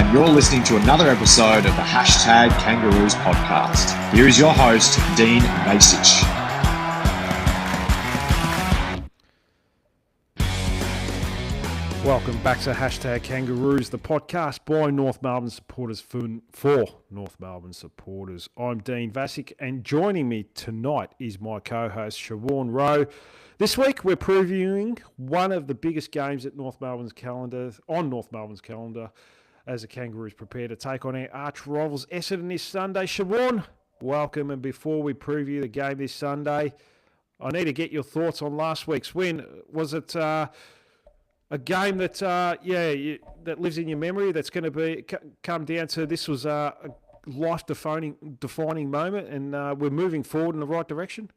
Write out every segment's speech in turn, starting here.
and you're listening to another episode of the Hashtag Kangaroos podcast. Here is your host, Dean Masich. Welcome back to Hashtag Kangaroos, the podcast by North Melbourne supporters for North Melbourne supporters. I'm Dean Vasic, and joining me tonight is my co-host, Siobhan Rowe. This week, we're previewing one of the biggest games at North Melbourne's calendar, as the Kangaroos prepare to take on our arch rivals Essendon this Sunday. Siobhan, welcome, and before we preview the game this Sunday, I need to get your thoughts on last week's win. Was it a game that, that lives in your memory, that's going to come down to this was a life-defining moment, and we're moving forward in the right direction?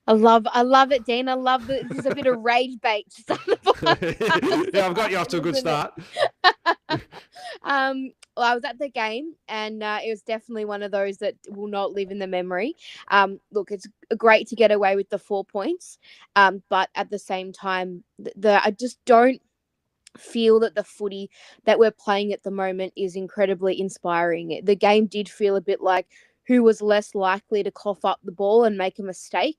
I love it, Dean. I love that there's a bit of rage bait to start the podcast. Yeah, I've got you off to a good start. Well, I was at the game, and it was definitely one of those that will not live in the memory. Look, it's great to get away with the 4 points, but at the same time, I just don't feel that the footy that we're playing at the moment is incredibly inspiring. The game did feel a bit like who was less likely to cough up the ball and make a mistake.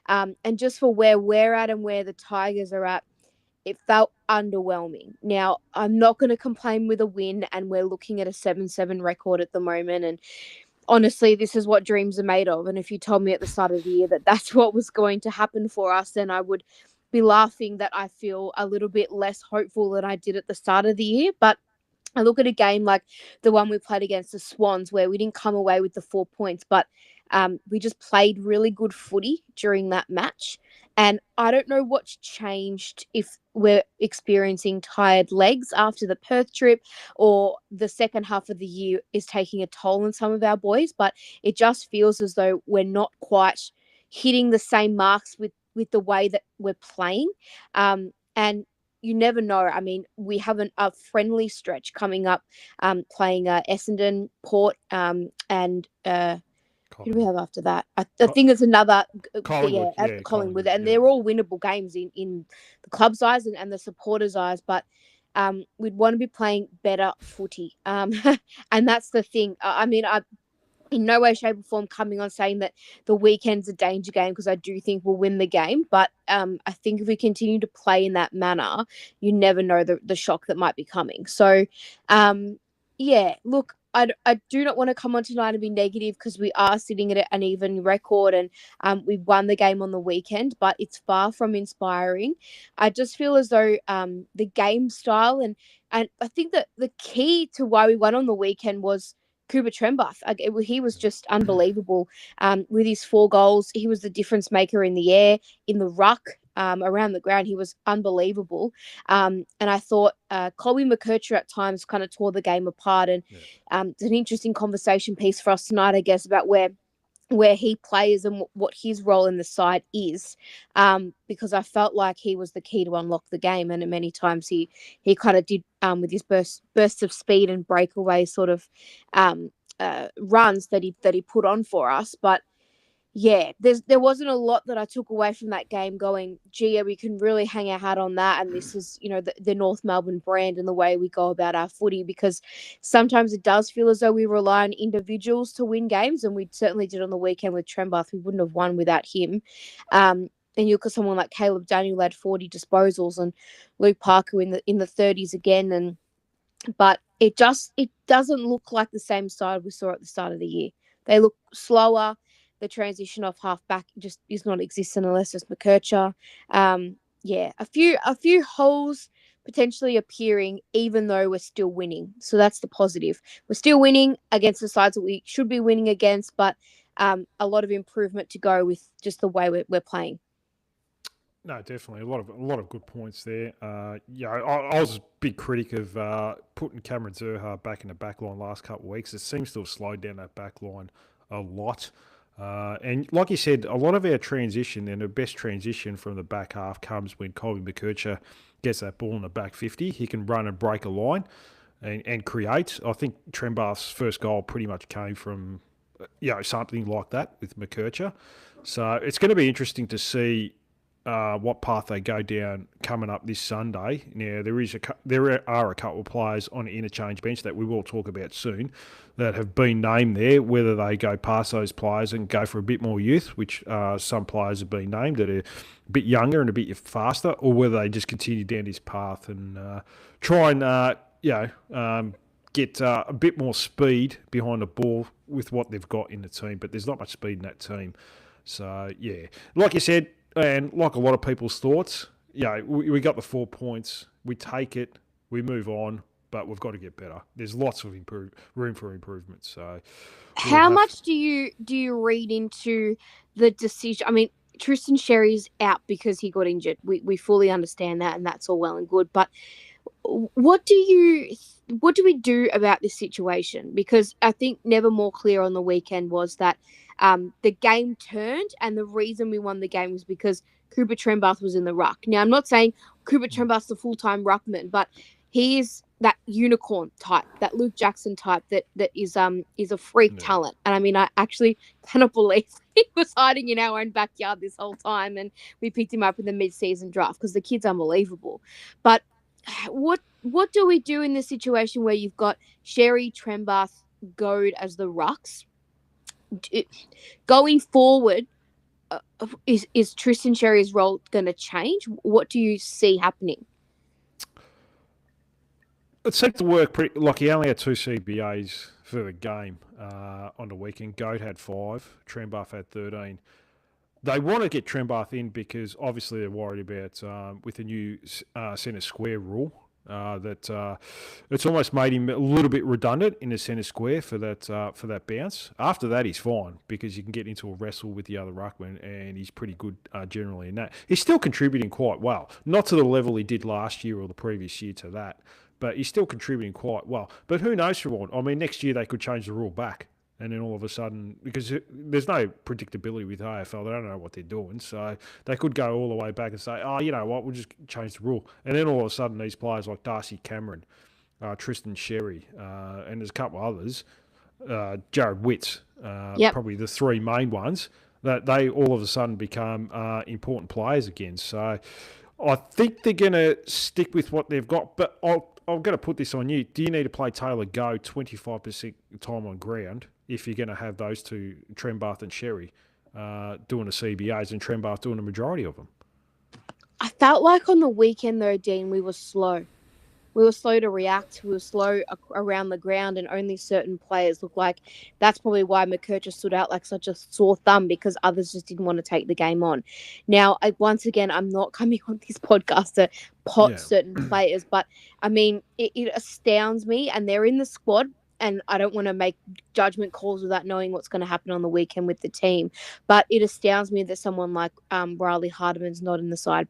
And just for where we're at and where the Tigers are at, it felt underwhelming. Now, I'm not going to complain with a win, and we're looking at a 7-7 record at the moment. And honestly, this is what dreams are made of. And if you told me at the start of the year that that's what was going to happen for us, then I would be laughing that I feel a little bit less hopeful than I did at the start of the year. But I look at a game like the one we played against the Swans, where we didn't come away with the 4 points, but we just played really good footy during that match. And I don't know what's changed, if we're experiencing tired legs after the Perth trip, or the second half of the year is taking a toll on some of our boys, but it just feels as though we're not quite hitting the same marks with the way that we're playing. And you never know. I mean, we have a friendly stretch coming up, playing Essendon, Port, and who do we have after that? I think it's another Collingwood. And they're all winnable games in the club's eyes and the supporters' eyes. But we'd want to be playing better footy. And that's the thing. I mean, I in no way, shape or form coming on saying that the weekend's a danger game, because I do think we'll win the game. But I think if we continue to play in that manner, you never know the shock that might be coming. So, look, I do not want to come on tonight and be negative, because we are sitting at an even record, and we won the game on the weekend, but it's far from inspiring. I just feel as though the game style and I think that the key to why we won on the weekend was Cooper Trembath. He was just unbelievable with his 4 goals. He was the difference maker in the air, in the ruck, around the ground. He was unbelievable. And I thought Colby McKercher at times kind of tore the game apart. And it's an interesting conversation piece for us tonight, I guess, about where he plays and what his role in the side is, because I felt like he was the key to unlock the game, and many times he kind of did with his bursts of speed and breakaway sort of runs that he put on for us. But yeah, there wasn't a lot that I took away from that game going, gee, we can really hang our hat on that. And this is, the North Melbourne brand and the way we go about our footy, because sometimes it does feel as though we rely on individuals to win games. And we certainly did on the weekend with Trembath. We wouldn't have won without him. And you look at someone like Caleb Daniel had 40 disposals, and Luke Parker in the 30s again. But it doesn't look like the same side we saw at the start of the year. They look slower. The transition off half-back just is not existent unless it's McKercher. A few holes potentially appearing, even though we're still winning. So that's the positive. We're still winning against the sides that we should be winning against, but a lot of improvement to go with just the way we're playing. No, definitely. A lot of good points there. I was a big critic of putting Cameron Zurhaar back in the back line last couple of weeks. It seems to have slowed down that back line a lot. And like you said, a lot of our transition and the best transition from the back half comes when Colby McKercher gets that ball in the back 50. He can run and break a line and create. I think Trembath's first goal pretty much came from something like that with McKercher. So it's going to be interesting to see what path they go down coming up this Sunday. Now, there are a couple of players on the interchange bench that we will talk about soon that have been named there, whether they go past those players and go for a bit more youth, which some players have been named that are a bit younger and a bit faster, or whether they just continue down this path and try and get a bit more speed behind the ball with what they've got in the team. But there's not much speed in that team. So, yeah, like you said, and like a lot of people's thoughts, we got the 4 points. We take it, we move on, but we've got to get better. There's lots of room for improvement. So, how much do you read into the decision? I mean, Tristan Sherry's out because he got injured. We fully understand that, and that's all well and good. But what do we do about this situation? Because I think never more clear on the weekend was that the game turned, and the reason we won the game was because Cooper Trembath was in the ruck. Now, I'm not saying Cooper Trembath's the full-time ruckman, but he is that unicorn type, that Luke Jackson type that is a freak talent. And I mean, I actually cannot believe he was hiding in our own backyard this whole time, and we picked him up in the mid-season draft because the kid's unbelievable. But what do we do in this situation where you've got Sherry, Trembath, Goad as the rucks? Going forward, is Tristan Sherry's role going to change? What do you see happening? It seemed to work pretty. Like he only had 2 CBAs for the game on the weekend. Goat had 5. Trembath had 13. They want to get Trembath in because obviously they're worried about with the new centre square rule that it's almost made him a little bit redundant in the centre square for that bounce. After that, he's fine because you can get into a wrestle with the other ruckman, and he's pretty good generally in that. He's still contributing quite well, not to the level he did last year or the previous year to that, but he's still contributing quite well. But who knows, Siobhan? I mean, next year they could change the rule back. And then all of a sudden, because there's no predictability with AFL, they don't know what they're doing. So they could go all the way back and say, oh, you know what, we'll just change the rule. And then all of a sudden, these players like Darcy Cameron, Tristan Sherry, and there's a couple others, Jared Witts, probably the 3 main ones, that they all of a sudden become important players again. So I think they're going to stick with what they've got. But I'm going to put this on you. Do you need to play Taylor Go 25% time on ground if you're going to have those two, Trembath and Sherry, doing the CBAs and Trembath doing the majority of them? I felt like on the weekend, though, Dean, we were slow. We were slow to react. We were slow around the ground, and only certain players looked like that's probably why McKercher stood out like such a sore thumb, because others just didn't want to take the game on. Now, once again, I'm not coming on this podcast to pot certain players, but I mean, it astounds me, and they're in the squad. And I don't want to make judgment calls without knowing what's going to happen on the weekend with the team. But it astounds me that someone like Riley Hardiman's not in the side,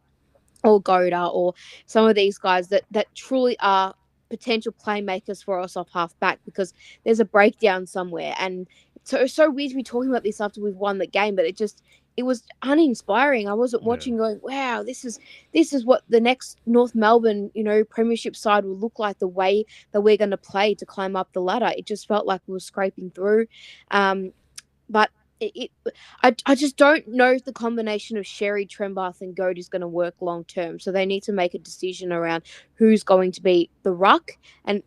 or Goda, or some of these guys that truly are potential playmakers for us off half back, because there's a breakdown somewhere. And so weird to be talking about this after we've won the game, but it was uninspiring. I wasn't watching going, wow, this is what the next North Melbourne, premiership side will look like, the way that we're going to play to climb up the ladder. It just felt like we were scraping through. But I just don't know if the combination of Sherry, Trembath and Goad is going to work long term. So they need to make a decision around who's going to be the ruck. And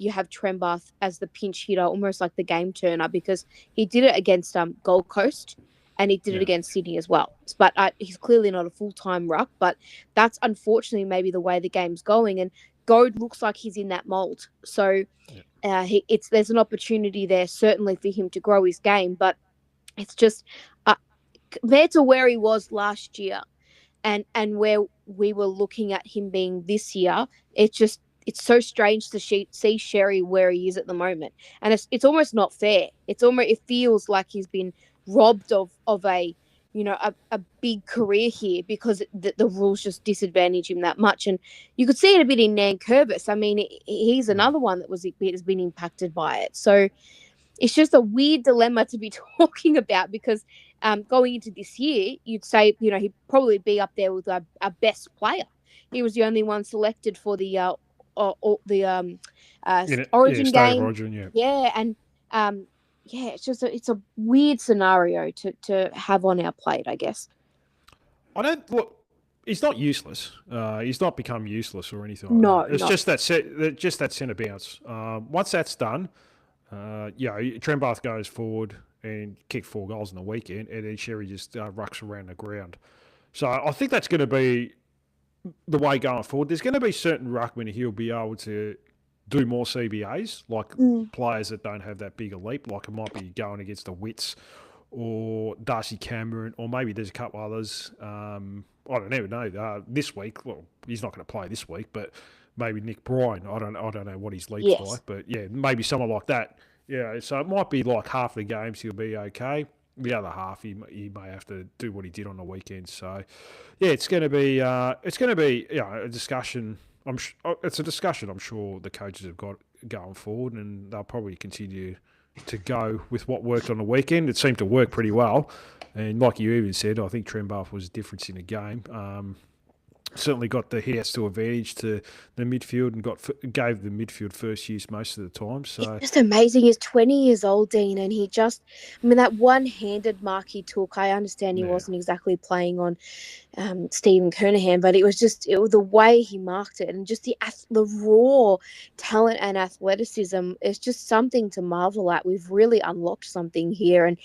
you have Trembath as the pinch hitter, almost like the game turner, because he did it against Gold Coast. And he did it against Sydney as well. But he's clearly not a full-time ruck. But that's unfortunately maybe the way the game's going. And Goad looks like he's in that mould. So there's an opportunity there, certainly, for him to grow his game. But it's just compared to where he was last year and where we were looking at him being this year, it's so strange to see Sherry where he is at the moment. And it's almost not fair. It feels like he's been robbed of a big career here because the rules just disadvantage him that much. And you could see it a bit in Nankervis. I mean, he's another one that has been impacted by it. So it's just a weird dilemma to be talking about, because going into this year, you'd say, he'd probably be up there with our best player. He was the only one selected for the Origin game. Origin, and it's a weird scenario to have on our plate, I guess. I don't look. he's not useless. He's not become useless or anything like No, that. It's no. just that centre bounce. Once that's done, Trent Barth goes forward and kicked 4 goals in the weekend, and then Sherry just rucks around the ground. So I think that's going to be the way going forward. There's going to be certain ruckmen he'll be able to do more CBAs, like players that don't have that bigger leap, like it might be going against the Wits or Darcy Cameron, or maybe there's a couple others. I don't even know. This week, well, he's not going to play this week, but maybe Nick Bryan. I don't know what his leap's Yes. like, but yeah, maybe someone like that. Yeah, so it might be like half the games he'll be okay. The other half he may have to do what he did on the weekend. So yeah, it's going to be a discussion. It's a discussion I'm sure the coaches have got going forward, and they'll probably continue to go with what worked on the weekend. It seemed to work pretty well, and like you even said, I think Trent Barth was a difference in the game. Certainly got the hits to advantage to the midfield and gave the midfield first use most of the time. So It's just amazing. He's 20 years old, Dean, and that one-handed mark he took, I understand he wasn't exactly playing on Stephen Kernahan, but it was the way he marked it, and just the raw talent and athleticism is just something to marvel at. We've really unlocked something here, and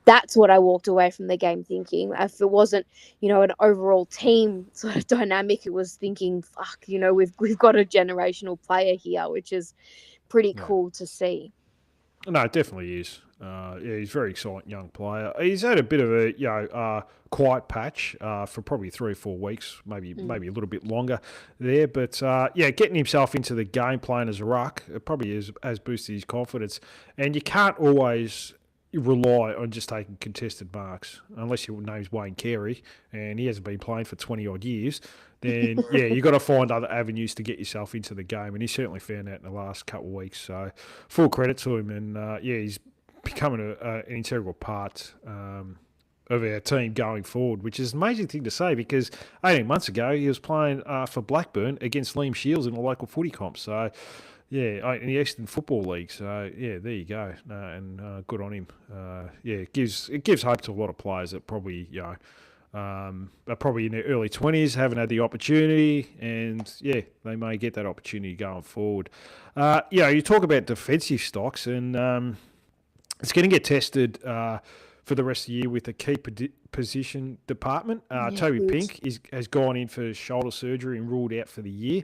that's what I walked away from the game thinking. If it wasn't, an overall team sort of dynamic, it was thinking, fuck, we've got a generational player here, which is pretty cool to see. No, it definitely is. He's a very exciting young player. He's had a bit of a quiet patch for probably 3 or 4 weeks, maybe a little bit longer there. But getting himself into the game, playing as a ruck, it probably has boosted his confidence. And you can't always rely on just taking contested marks, unless your name's Wayne Carey and he hasn't been playing for 20 odd years. Then you've got to find other avenues to get yourself into the game, and he certainly found that in the last couple of weeks. So full credit to him, and he's becoming an integral part of our team going forward, which is an amazing thing to say because 18 months ago he was playing for Blackburn against Liam Shields in a local footy comp. So in the Eastern Football League. So there you go, and good on him. It gives hope to a lot of players that probably are probably in their early 20s, haven't had the opportunity, and they may get that opportunity going forward. You talk about defensive stocks, and it's going to get tested for the rest of the year with the key position department. Toby Pink has gone in for shoulder surgery and ruled out for the year.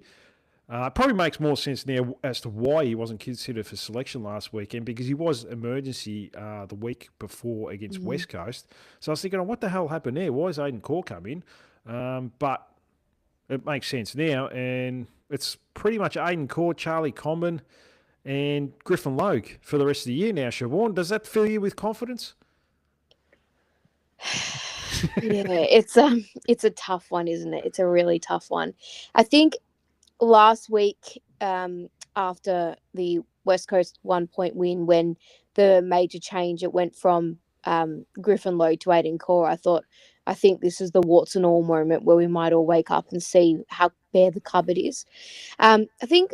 It probably makes more sense now as to why he wasn't considered for selection last weekend, because he was emergency the week before against West Coast. So I was thinking, what the hell happened there? Why is Aiden Core come in? But it makes sense now, and it's pretty much Aiden Core, Charlie Comben, and Griffin Logue for the rest of the year now, Siobhan. Does that fill you with confidence? It's a tough one, isn't it? It's a really tough one. I think last week, after the West Coast 1-point win, when the major change, it went from Griffin Logue to Aiden Core, I think this is the warts and all moment where we might all wake up and see how bare the cupboard is. I think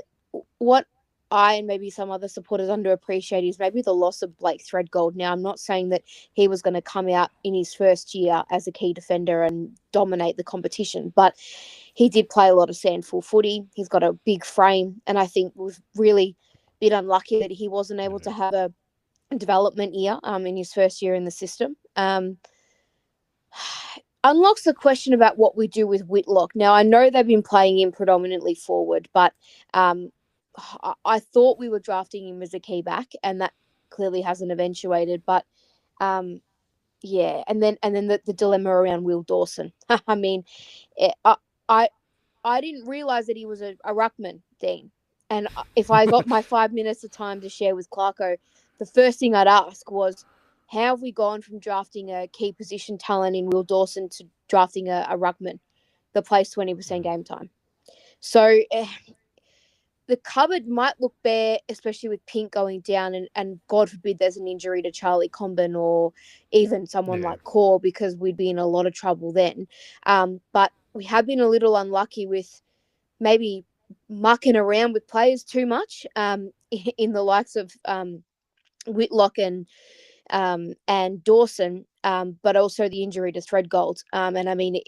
what I and maybe some other supporters underappreciate is maybe the loss of Blake Threadgold. Now, I'm not saying that he was going to come out in his first year as a key defender and dominate the competition, but he did play a lot of sandful footy. He's got a big frame, and I think was really a bit unlucky that he wasn't able to have a development year in his first year in the system. Unlocks the question about what we do with Whitlock. Now, I know they've been playing him predominantly forward, but I thought we were drafting him as a key back, and that clearly hasn't eventuated. But and then the dilemma around Will Dawson. I mean, I didn't realize that he was a ruckman, Dean. And if I got my 5 minutes of time to share with Clarko, the first thing I'd ask was, how have we gone from drafting a key position talent in Will Dawson to drafting a ruckman that plays 20% game time? So the cupboard might look bare, especially with Pink going down, and God forbid there's an injury to Charlie Comben or even someone like Core, because we'd be in a lot of trouble then. But we have been a little unlucky with maybe mucking around with players too much in the likes of Whitlock and Dawson, but also the injury to Threadgold. And I mean,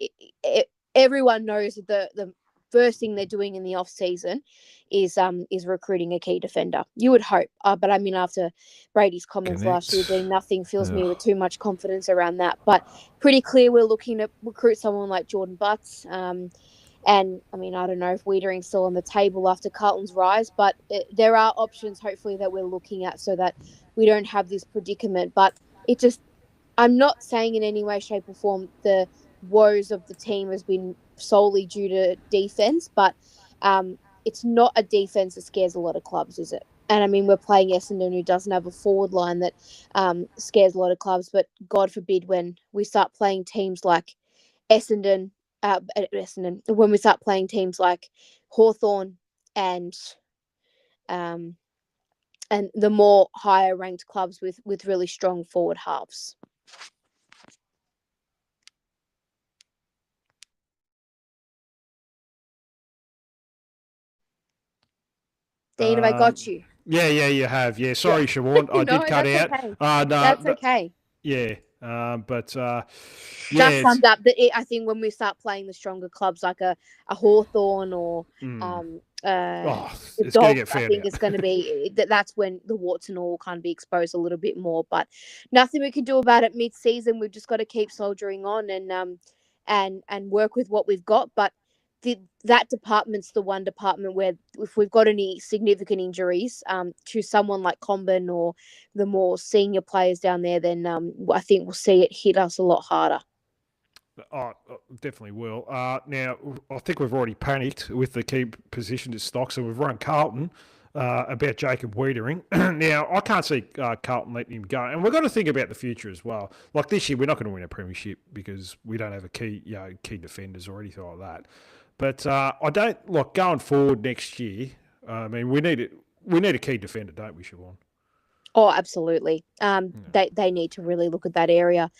everyone knows that the first thing they're doing in the off season is recruiting a key defender. You would hope, but I mean, after Brady's comments last year, Dean, nothing fills me with too much confidence around that. But pretty clear, we're looking to recruit someone like Jordan Butts. And I mean, I don't know if Wiedering's still on the table after Carlton's rise, but there are options, hopefully, that we're looking at so that we don't have this predicament. But it just, I'm not saying in any way, shape, or form the woes of the team has been solely due to defense, but it's not a defense that scares a lot of clubs, is it? And I mean, we're playing Essendon, who doesn't have a forward line that scares a lot of clubs. But God forbid when we start playing teams like Essendon, when we start playing teams like Hawthorn and the more higher ranked clubs with really strong forward halves. Dean, have I got you? Yeah, you have. Yeah, sorry, Siobhan, I did cut out. Okay. That's okay. Yeah, just summed up that I think when we start playing the stronger clubs like a Hawthorn or it's the going to Dogs, get found I think out. it's going to be that's when the warts and all will kind of be exposed a little bit more. But nothing we can do about it mid-season. We've just got to keep soldiering on and work with what we've got. But that department's the one department where if we've got any significant injuries to someone like Comben or the more senior players down there, then I think we'll see it hit us a lot harder. Oh, definitely will. Now, I think we've already panicked with the key position to stocks, and we've run Carlton about Jacob Wiedering. Now, I can't see Carlton letting him go, and we've got to think about the future as well. Like this year, we're not going to win a premiership because we don't have a key defenders or anything like that. But I don't like going forward next year. I mean, we need a key defender, don't we, Siobhan? Oh, absolutely. They need to really look at that area.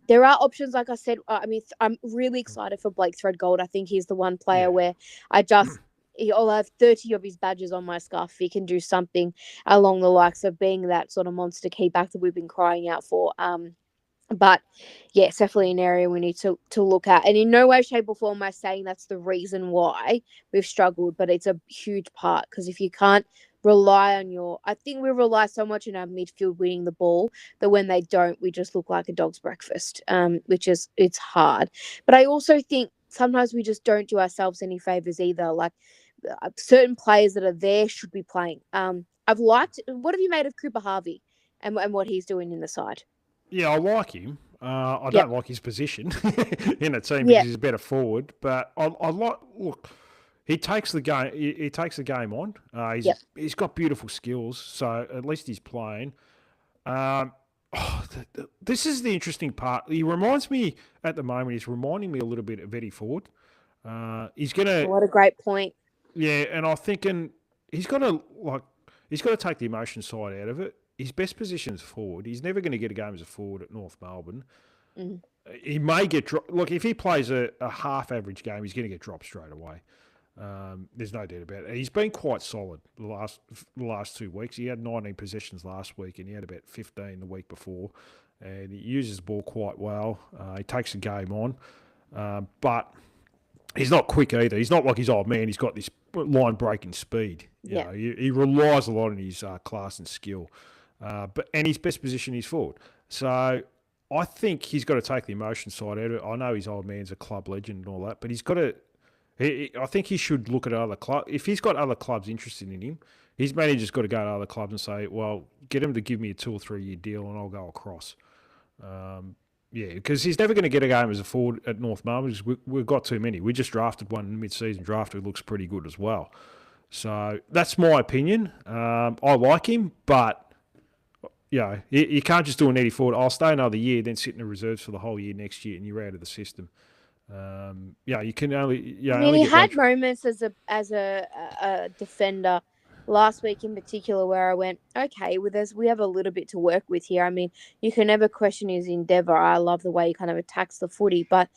There are options, like I said. I mean, I'm really excited for Blake Threadgold. I think he's the one player where I'll have 30 of his badges on my scarf. He can do something along the likes of being that sort of monster key back that we've been crying out for. But yeah, it's definitely an area we need to look at. And in no way, shape, or form am I saying that's the reason why we've struggled, but it's a huge part because if you can't rely on I think we rely so much on our midfield winning the ball that when they don't, we just look like a dog's breakfast, it's hard. But I also think sometimes we just don't do ourselves any favors either. Like certain players that are there should be playing. What have you made of Cooper Harvey and what he's doing in the side? Yeah, I like him. I don't like his position in a team because he's a better forward. But I look. He takes the game. He takes the game on. He's got beautiful skills, so at least he's playing. This is the interesting part. He reminds me at the moment. He's reminding me a little bit of Eddie Ford. He's gonna. What a great point. Yeah, and I'm thinking he's got to take the emotion side out of it. His best position is forward. He's never going to get a game as a forward at North Melbourne. Mm. He may get dropped. Look, if he plays a half-average game, he's going to get dropped straight away. There's no doubt about it. He's been quite solid the last 2 weeks. He had 19 possessions last week, and he had about 15 the week before. And he uses the ball quite well. He takes the game on, but he's not quick either. He's not like his old man. He's got this line-breaking speed. You know, he relies a lot on his class and skill. And his best position is forward. So I think he's got to take the emotion side out of it. I know his old man's a club legend and all that, but he's got to. I think he should look at other clubs. If he's got other clubs interested in him, his manager's got to go to other clubs and say, "Well, get him to give me a 2 or 3 year deal, and I'll go across." Because he's never going to get a game as a forward at North Melbourne because we've got too many. We just drafted one mid-season draft who looks pretty good as well. So that's my opinion. I like him, but. Yeah, you can't just do an Eddie Ford. I'll stay another year, then sit in the reserves for the whole year next year, and you're out of the system. You can only. I mean, he had moments as a defender last week in particular where I went, okay, we have a little bit to work with here. I mean, you can never question his endeavour. I love the way he kind of attacks the footy, but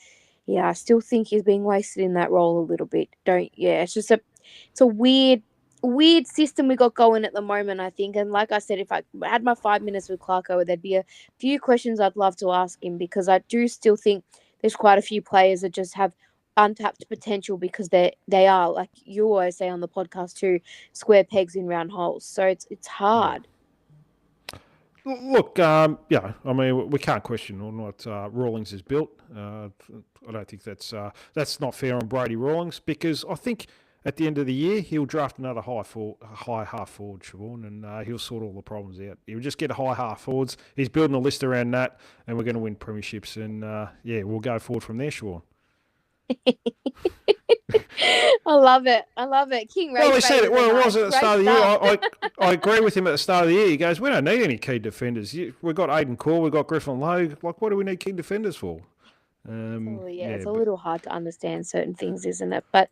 yeah, I still think he's being wasted in that role a little bit. It's just it's a weird system we got going at the moment, I think. And like I said, if I had my 5 minutes with Clarko, there'd be a few questions I'd love to ask him because I do still think there's quite a few players that just have untapped potential because they are, like you always say on the podcast too, square pegs in round holes. So it's hard. Look, yeah, I mean, we can't question on what Rawlings has built. I don't think that's not fair on Brady Rawlings, because I think at the end of the year he'll draft another high half forward, Siobhan, and he'll sort all the problems out. He'll just get high half forwards. He's building a list around that, and we're going to win premierships. And yeah, we'll go forward from there, Siobhan. I love it. I love it. King Ray. Well, he said it. Well, it was at the start of the year. I agree with him at the start of the year. He goes, "We don't need any key defenders. We've got Aiden Core, we've got Griffin Lowe. Like, what do we need key defenders for?" It's a little hard to understand certain things, isn't it? But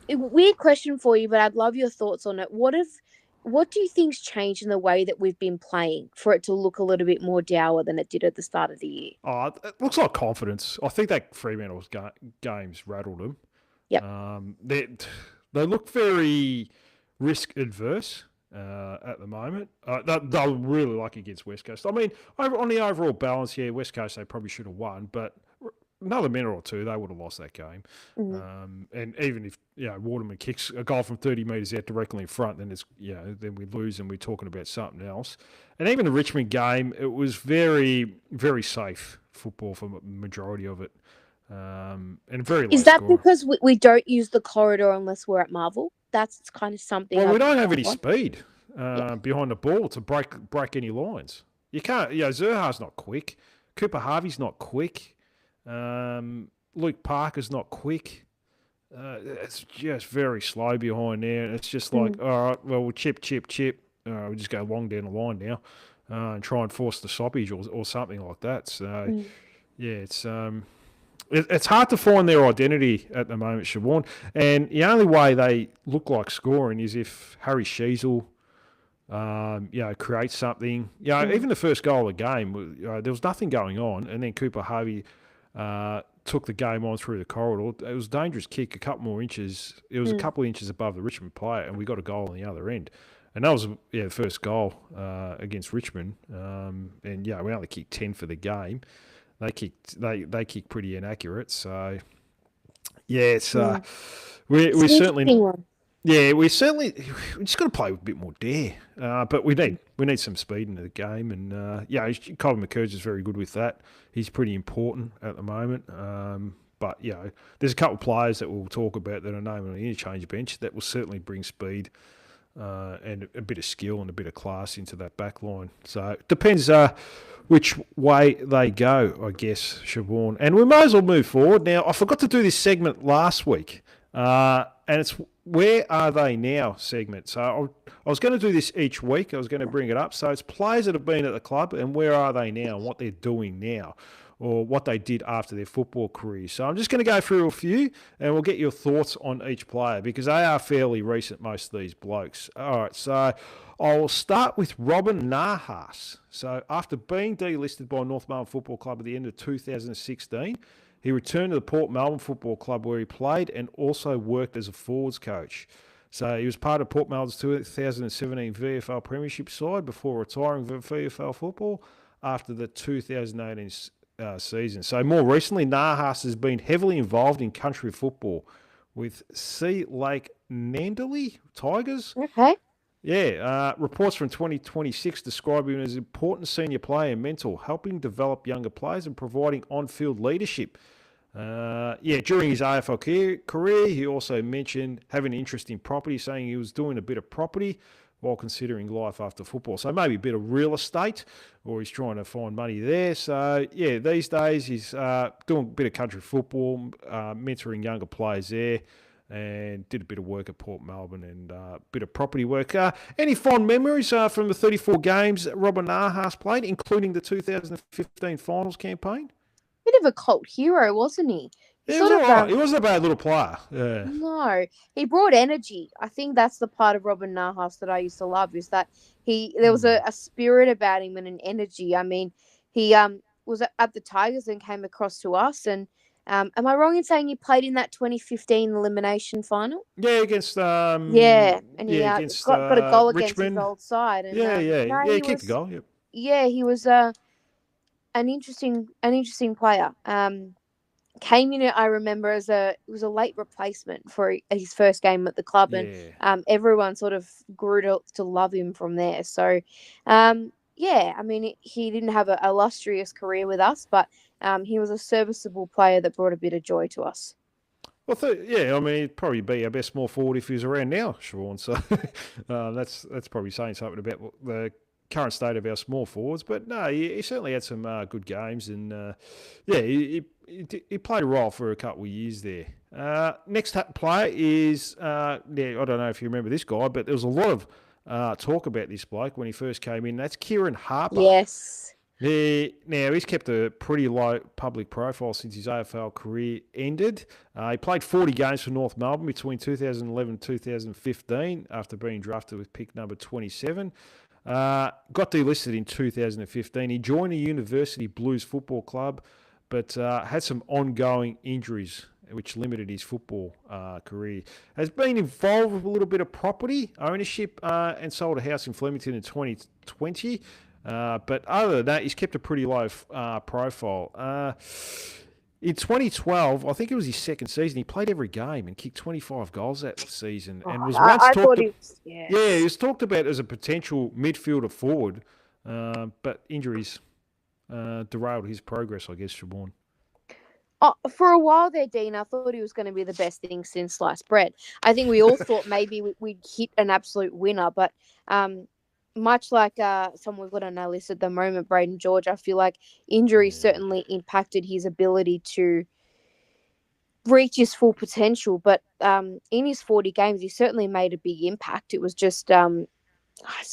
weird question for you, but I'd love your thoughts on it. What do you think's changed in the way that we've been playing for it to look a little bit more dour than it did at the start of the year? Oh, it looks like confidence. I think that Fremantle's games rattled them. Yep. They look very risk adverse at the moment. They'll really like against West Coast. I mean, on the overall balance, yeah, West Coast they probably should have won, but another minute or two they would have lost that game. Mm-hmm. And even if Waterman kicks a goal from 30 metres out directly in front, then then we lose and we're talking about something else. And even the Richmond game, it was very, very safe football for the majority of it. And very low Is that score. because we don't use the corridor unless we're at Marvel? That's kind of something. Well, we don't have any speed behind the ball to break any lines. You can't. Zerha's not quick. Cooper Harvey's not quick. Luke Parker's not quick. It's just very slow behind there. It's just like, all right, well, we'll chip. We'll just go long down the line now and try and force the stoppage or something like that. So, yeah, it's hard to find their identity at the moment, Siobhan. And the only way they look like scoring is if Harry Sheasel, creates something. Even the first goal of the game, there was nothing going on, and then Cooper Harvey took the game on through the corridor. It was a dangerous kick, a couple more inches. It was a couple of inches above the Richmond player, and we got a goal on the other end. And that was the first goal against Richmond. And we only kicked 10 for the game. They kick pretty inaccurate. So we certainly. Yeah, we just got to play with a bit more dare. But we need some speed into the game, and Colin McCurge is very good with that. He's pretty important at the moment. But there's a couple of players that we'll talk about that are named on the interchange bench that will certainly bring speed and a bit of skill and a bit of class into that back line. So it depends which way they go, I guess, Siobhan. And we may as well move forward. Now, I forgot to do this segment last week, and it's Where Are They Now segment. So I was going to do this each week. I was going to bring it up. So it's players that have been at the club and where are they now and what they're doing now, or what they did after their football career. So I'm just going to go through a few and we'll get your thoughts on each player because they are fairly recent, most of these blokes. All right, so I'll start with Robin Nahas. So after being delisted by North Melbourne Football Club at the end of 2016, he returned to the Port Melbourne Football Club where he played and also worked as a forwards coach. So he was part of Port Melbourne's 2017 VFL Premiership side before retiring from VFL football after the 2018 season. So more recently, Nahas has been heavily involved in country football with Sea Lake Nandali Tigers. Okay. Yeah, reports from 2026 describe him as an important senior player and mentor, helping develop younger players and providing on-field leadership. During his AFL career, he also mentioned having an interest in property, saying he was doing a bit of property while considering life after football. So maybe a bit of real estate, or he's trying to find money there. So, these days he's doing a bit of country football, mentoring younger players there, and did a bit of work at Port Melbourne and a bit of property work. Any fond memories from the 34 games that Robin Nahas played, including the 2015 finals campaign? Bit of a cult hero, wasn't he? He was all right. He wasn't a bad little player. Yeah. No, he brought energy. I think that's the part of Robin Nahas that I used to love, is that there was a spirit about him and an energy. I mean, he was at the Tigers and came across to us. And am I wrong in saying he played in that 2015 elimination final? Yeah, against and he against, got a goal against Richmond. his old side. And, he kicked the goal. Yep. Yeah, he was an interesting player. came in, I remember, it was a late replacement for his first game at the club, and Yeah. everyone sort of grew to love him from there. So, yeah, I mean, he didn't have a illustrious career with us, but he was a serviceable player that brought a bit of joy to us. Well, yeah, I mean, he'd probably be our best small forward if he was around now, Siobhan. So that's probably saying something about the current state of our small forwards. But no, he certainly had some good games, and yeah, he played a role for a couple of years there. Next player is, yeah, I don't know if you remember this guy, but there was a lot of talk about this bloke when he first came in. That's Kieran Harper. Yes. Now, he's kept a pretty low public profile since his AFL career ended. He played 40 games for North Melbourne between 2011 and 2015 after being drafted with pick number 27. Got delisted in 2015. He joined the University Blues Football Club, but had some ongoing injuries which limited his football career. Has been involved with a little bit of property ownership and sold a house in Flemington in 2020. But other than that, he's kept a pretty low profile. In 2012, I think it was his second season, he played every game and kicked 25 goals that season. And was once talked he was talked about as a potential midfielder forward, but injuries derailed his progress, I guess, Siobhan. For a while there, Dean, I thought he was going to be the best thing since sliced bread. I think we all thought maybe we'd hit an absolute winner, but much like someone we've got on our list at the moment, Braden George, I feel like injuries certainly impacted his ability to reach his full potential. But in his 40 games, he certainly made a big impact. It was just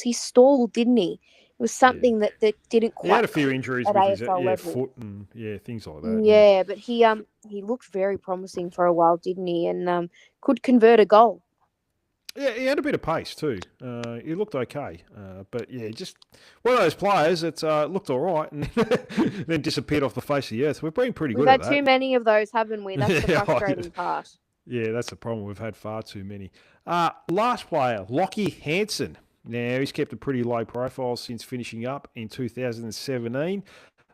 he stalled, didn't he? It was something that didn't quite. He had a few injuries with his foot and things like that. Yeah, but he looked very promising for a while, didn't he? And could convert a goal. Yeah, he had a bit of pace too. He looked okay. But yeah, just one of those players that looked all right and then disappeared off the face of the earth. We've been pretty good at that. We've had too many of those, haven't we? That's the frustrating part. Yeah, that's the problem. We've had far too many. Last player, Lockie Hansen. Now, he's kept a pretty low profile since finishing up in 2017.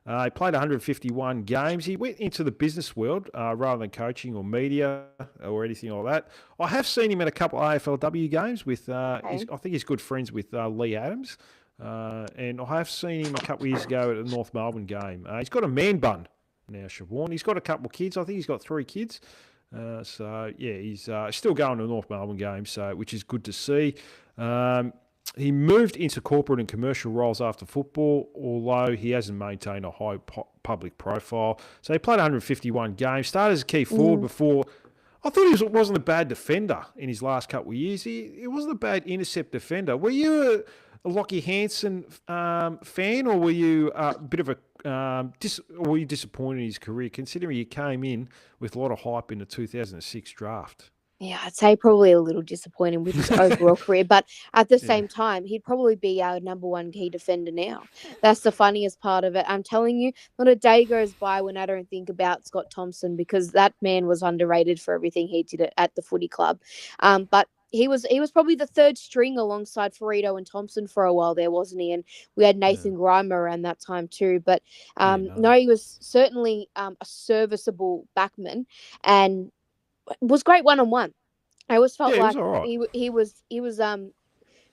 He played 151 games. He went into the business world rather than coaching or media or anything like that. I have seen him at a couple of AFLW games with, I think he's good friends with Lee Adams. And I have seen him a couple of years ago at a North Melbourne game. He's got a man bun now, Siobhan. He's got a couple of kids. I think he's got 3 kids. So, yeah, he's still going to a North Melbourne game, which is good to see. He moved into corporate and commercial roles after football, although he hasn't maintained a high public profile. So he played 151 games, started as a key forward before. I thought he wasn't a bad defender in his last couple of years. He wasn't a bad intercept defender. Were you a Lockie Hansen fan, or were you a bit of were you disappointed in his career, considering he came in with a lot of hype in the 2006 draft? Yeah, I'd say probably a little disappointing with his overall career, but at the same time, he'd probably be our number 1 key defender now. That's the funniest part of it. I'm telling you, not a day goes by when I don't think about Scott Thompson, because that man was underrated for everything he did at the footy club. But he was probably the 3rd string alongside Ferrito and Thompson for a while there, wasn't he? And we had Nathan Grimer around that time too. But no, he was certainly a serviceable backman and was great one-on-one. I always felt like he was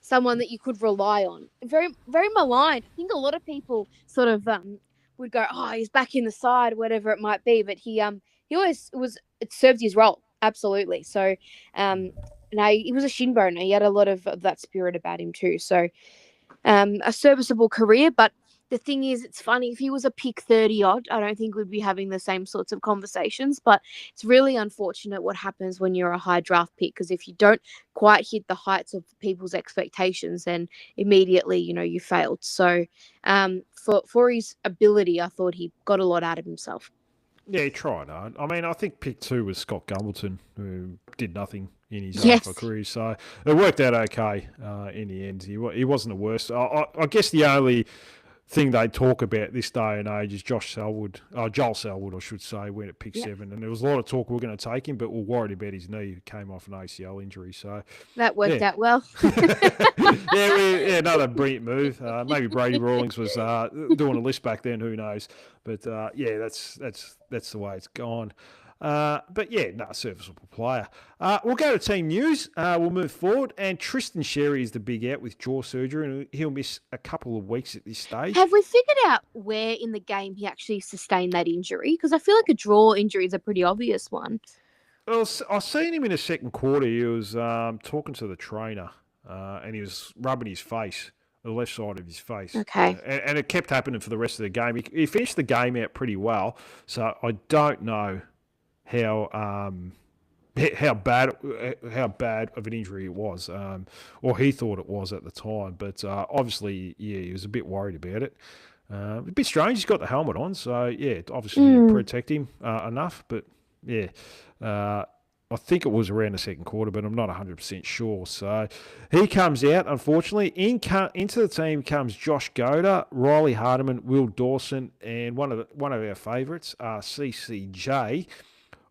someone that you could rely on. Very, very maligned. I think a lot of people sort of would go, "Oh, he's back in the side," whatever it might be. But he always it served his role absolutely. So no, he was a shin boner. He had a lot of that spirit about him too. So a serviceable career, but the thing is, it's funny, if he was a pick 30 odd, I don't think we'd be having the same sorts of conversations, but it's really unfortunate what happens when you're a high draft pick, because if you don't quite hit the heights of people's expectations, then immediately, you failed. So for his ability, I thought he got a lot out of himself. Yeah, he tried hard. I mean, I think pick 2 was Scott Gumbleton, who did nothing in his AFL career, so it worked out okay in the end. He wasn't the worst. I guess the only thing they talk about this day and age is Joel Selwood, I should say, went at pick 7. And there was a lot of talk we were going to take him, but we're worried about his knee. He came off an ACL injury. So That worked out well. Another brilliant move. Maybe Brady Rawlings was doing a list back then. Who knows? But that's the way it's gone. Serviceable player. We'll go to team news. We'll move forward. And Tristan Sherry is the big out with jaw surgery, and he'll miss a couple of weeks at this stage. Have we figured out where in the game he actually sustained that injury? Because I feel like a jaw injury is a pretty obvious one. Well, I seen him in the second quarter. He was talking to the trainer, and he was rubbing his face, the left side of his face. Okay. And it kept happening for the rest of the game. He finished the game out pretty well, so I don't know how bad of an injury it was, or he thought it was at the time. But obviously, he was a bit worried about it. A bit strange. He's got the helmet on, so obviously didn't protect him enough. But I think it was around the second quarter, but I'm not 100% sure. So he comes out, unfortunately. Into the team comes Josh Goda, Riley Hardiman, Will Dawson, and one of our favourites, CCJ.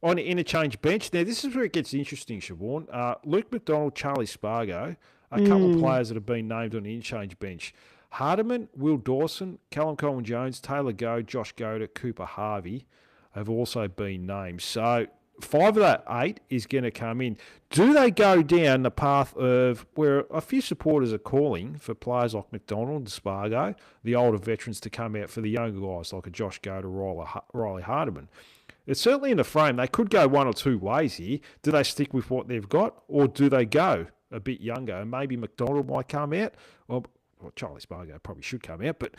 On the interchange bench. Now, this is where it gets interesting, Siobhan. Luke McDonald, Charlie Spargo, a couple of players that have been named on the interchange bench. Hardiman, Will Dawson, Callum Coleman-Jones, Taylor Go, Josh Goda, Cooper Harvey have also been named. So 5 of that 8 is going to come in. Do they go down the path of where a few supporters are calling for players like McDonald and Spargo, the older veterans, to come out for the younger guys like a Josh Goda, Riley Hardiman? It's certainly in the frame. They could go one or two ways here. Do they stick with what they've got, or do they go a bit younger? And maybe McDonald might come out, or Charlie Spargo probably should come out, but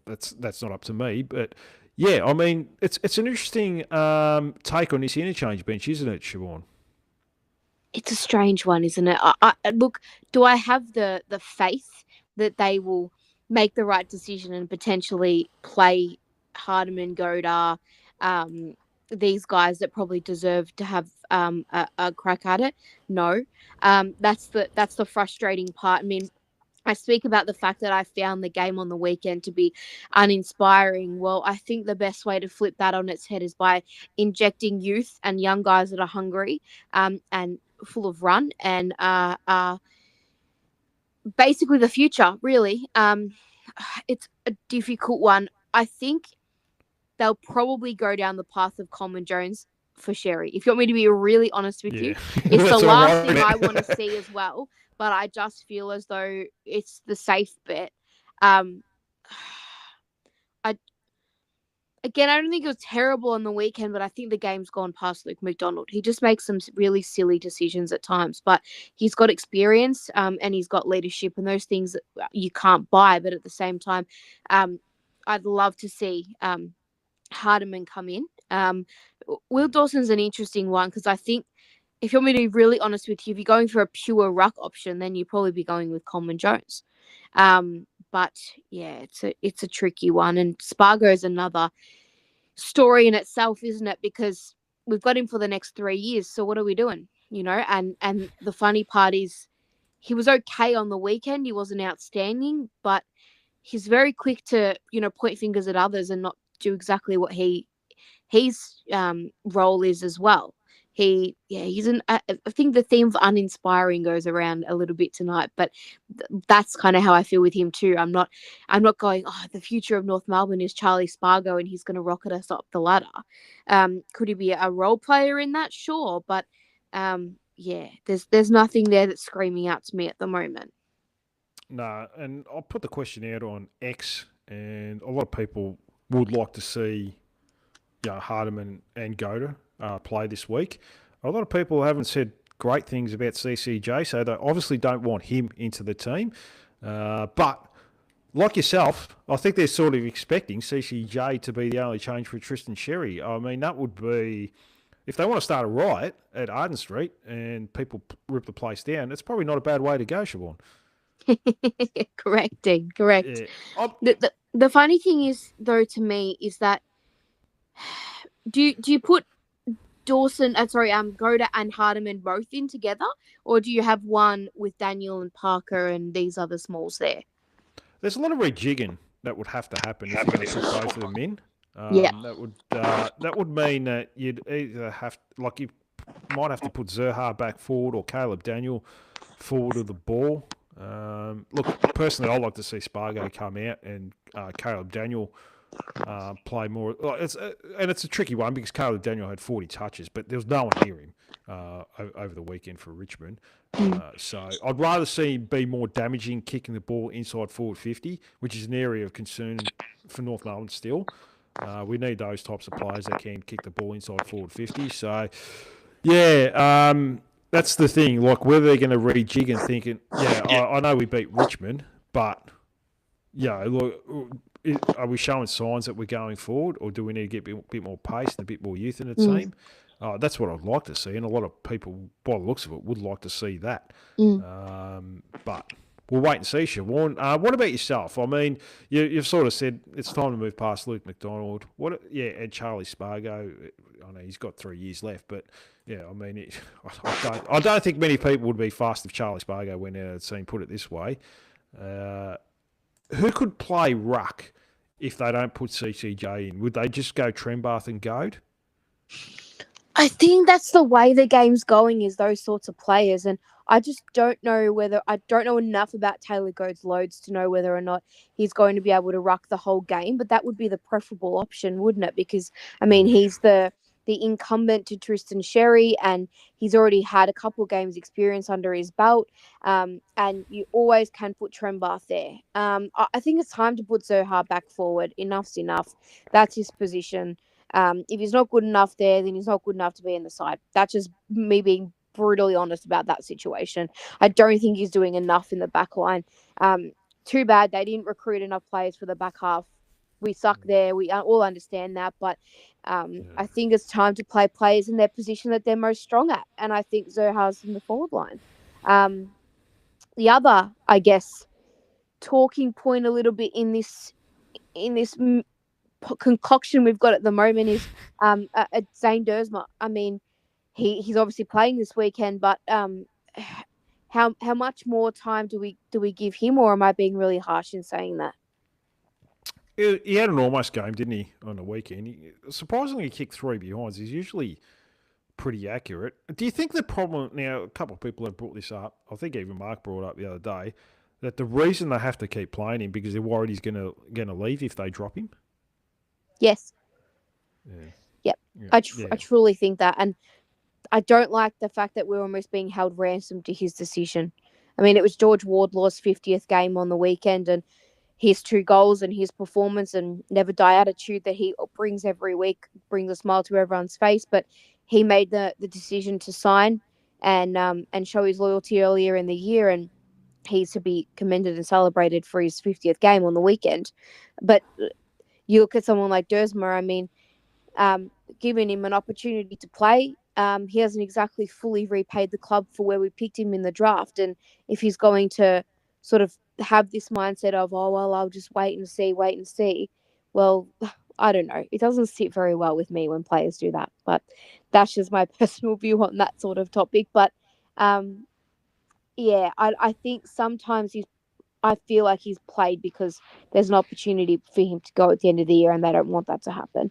that's not up to me. But I mean, it's an interesting take on this interchange bench, isn't it, Siobhan? It's a strange one, isn't it? Look, do I have the faith that they will make the right decision and potentially play Hardiman, Goda, these guys that probably deserve to have a crack at it? No. That's the frustrating part. I mean, I speak about the fact that I found the game on the weekend to be uninspiring. Well, I think the best way to flip that on its head is by injecting youth and young guys that are hungry and full of run and are basically the future, really. It's a difficult one. I think they'll probably go down the path of Coleman Jones for Sherry. If you want me to be really honest with you, it's the last thing I want to see as well. But I just feel as though it's the safe bet. I don't think it was terrible on the weekend, but I think the game's gone past Luke McDonald. He just makes some really silly decisions at times, but he's got experience and he's got leadership, and those things that you can't buy. But at the same time, I'd love to see Hardiman come in. Will Dawson's an interesting one because I think, if you want me to be really honest with you, if you're going for a pure ruck option, then you'd probably be going with Coleman Jones. But yeah, it's a tricky one. And Spargo is another story in itself, isn't it? Because we've got him for the next 3 years. So what are we doing? And the funny part is he was okay on the weekend. He wasn't outstanding, but he's very quick to, point fingers at others and not do exactly what his role is as well. I think the theme of uninspiring goes around a little bit tonight, but that's kind of how I feel with him too. I'm not going, the future of North Melbourne is Charlie Spargo and he's going to rocket us up the ladder. Could he be a role player in that? Sure. But there's nothing there that's screaming out to me at the moment. No, and I'll put the question out on X, and a lot of people would like to see Hardiman and Goda play this week. A lot of people haven't said great things about CCJ, so they obviously don't want him into the team. But like yourself, I think they're sort of expecting CCJ to be the only change for Tristan Sherry. I mean, that would be, if they want to start a riot at Arden Street and people rip the place down, it's probably not a bad way to go, Siobhan. Correct, Dean. Correct. Yeah. The funny thing is, though, to me, is that do you put Goda and Hardiman both in together, or do you have one with Daniel and Parker and these other smalls there? There's a lot of rejigging that would have to happen if you're going to put both of them in. Yeah. That would mean that you'd either you might have to put Zerha back forward or Caleb Daniel forward of the ball. Look, personally, I'd like to see Spargo come out and Caleb Daniel play more. It's a tricky one because Caleb Daniel had 40 touches, but there was no one near him over the weekend for Richmond. So I'd rather see him be more damaging, kicking the ball inside forward 50, which is an area of concern for North Melbourne still. We need those types of players that can kick the ball inside forward 50. So, yeah, that's the thing. Like, whether they're going to rejig and thinking, I know we beat Richmond, but, look, are we showing signs that we're going forward, or do we need to get a bit more pace and a bit more youth in the team? That's what I'd like to see, and a lot of people, by the looks of it, would like to see that. But we'll wait and see, Siobhan. What about yourself? I mean, you've sort of said it's time to move past Luke McDonald. And Charlie Spargo. I know he's got 3 years left, but I mean, I don't think many people would be fast if Charlie Spargo went out of the team. Put it this way, who could play ruck if they don't put CCJ in? Would they just go Trembath and Goad? I think that's the way the game's going, is those sorts of players. And I just don't know I don't know enough about Taylor Goad's loads to know whether or not he's going to be able to ruck the whole game. But that would be the preferable option, wouldn't it? Because, I mean, he's the incumbent to Tristan Sherry, and he's already had a couple games experience under his belt. And you always can put Trembath there. I think it's time to put Zerha back forward. Enough's enough. That's his position. If he's not good enough there, then he's not good enough to be in the side. That's just me being brutally honest about that situation. I don't think he's doing enough in the back line. Too bad they didn't recruit enough players for the back half. We suck there. We all understand that. But I think it's time to play players in their position that they're most strong at. And I think Zerha's in the forward line. The other, I guess, talking point a little bit in this concoction we've got at the moment is Zane Dersma. I mean, he's obviously playing this weekend, but how much more time do we give him, or am I being really harsh in saying that? He had an almost game, didn't he, on the weekend? Surprisingly, he kicked 3 behinds. He's usually pretty accurate. Do you think the problem now? A couple of people have brought this up. I think even Mark brought it up the other day, that the reason they have to keep playing him because they're worried he's going to leave if they drop him. Yes. Yep. I truly think that. And I don't like the fact that we're almost being held ransom to his decision. I mean, it was George Wardlaw's 50th game on the weekend, and his 2 goals and his performance and never die attitude that he brings every week brings a smile to everyone's face. But he made the decision to sign and show his loyalty earlier in the year, and he's to be commended and celebrated for his 50th game on the weekend. But you look at someone like Dersma, I mean, giving him an opportunity to play, he hasn't exactly fully repaid the club for where we picked him in the draft. And if he's going to sort of have this mindset of, oh, well, I'll just wait and see, well, I don't know. It doesn't sit very well with me when players do that. But that's just my personal view on that sort of topic. But, I think sometimes I feel like he's played because there's an opportunity for him to go at the end of the year, and they don't want that to happen.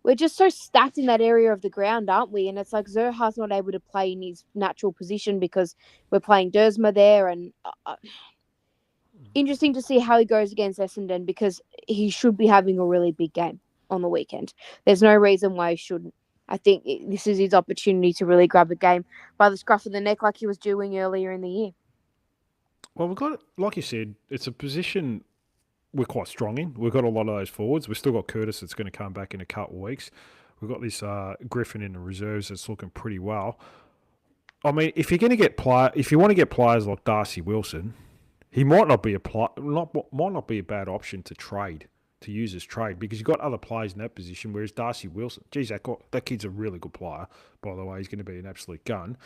We're just so stacked in that area of the ground, aren't we? And it's like Zerha's not able to play in his natural position because we're playing Dersma there. And interesting to see how he goes against Essendon, because he should be having a really big game on the weekend. There's no reason why he shouldn't. I think this is his opportunity to really grab a game by the scruff of the neck like he was doing earlier in the year. Well, we've got, like you said, it's a position we're quite strong in. We've got a lot of those forwards. We've still got Curtis that's going to come back in a couple of weeks. We've got this Griffin in the reserves that's looking pretty well. I mean, if you want to get players like Darcy Wilson, he might not be a bad option to use as trade, because you've got other players in that position. Whereas Darcy Wilson, geez, that kid's a really good player. By the way, he's going to be an absolute gun.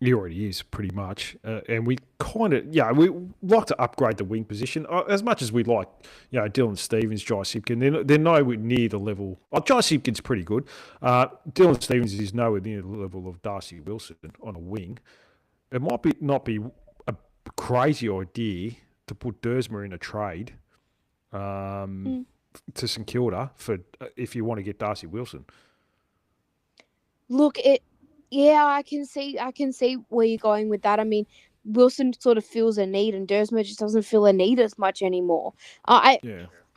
He already is, pretty much. And we we like to upgrade the wing position as much as we like, Dylan Stevens, Jai Simpkin. They're nowhere near the level. Jai Simpkin's pretty good. Dylan Stevens is nowhere near the level of Darcy Wilson on a wing. It might not be a crazy idea to put Dersma in a trade to St Kilda for if you want to get Darcy Wilson. Look, I can see where you're going with that. I mean, Wilson sort of feels a need, and Dersma just doesn't feel a need as much anymore. I